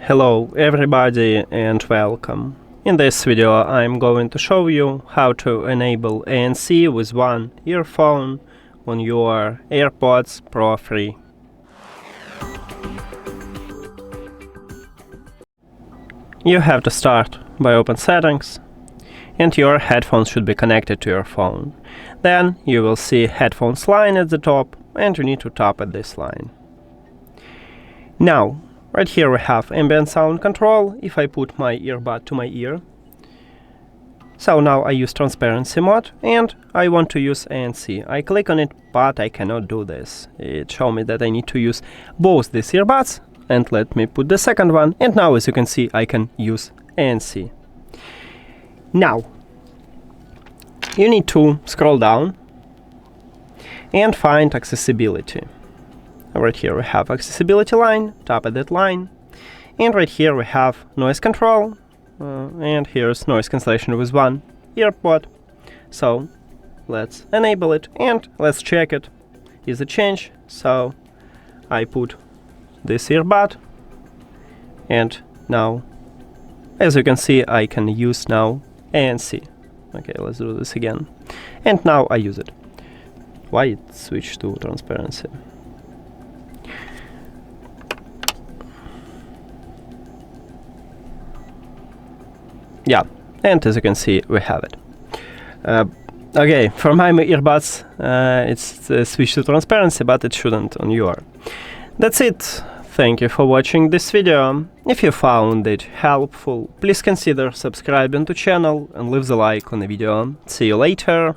Hello everybody and welcome. In this video I'm going to show you how to enable ANC with one earphone on your AirPods Pro 3. You have to start by open settings and your headphones should be connected to your phone. Then you will see headphones line at the top and you need to tap at this line. Now, right here we have ambient sound control if I put my earbud to my ear. So now I use transparency mode and I want to use ANC. I click on it, but I cannot do this. It shows me that I need to use both these earbuds, and let me put the second one, and now as you can see I can use ANC. Now, you need to scroll down and find accessibility. Right here we have accessibility line, tap at that line, and right here we have noise control, and here's noise cancellation with one earpod. So let's enable it and let's check it. Is it changed? So I put this earbud, and now as you can see I can use now ANC. Okay, let's do this again, and now I use it. Why it switched to transparency? Yeah, and as you can see we have it. Okay, for my earbuds it's switched to transparency, but it shouldn't on your. That's it. Thank you for watching this video. If you found it helpful, please consider subscribing to channel and leave the like on the video. See you later.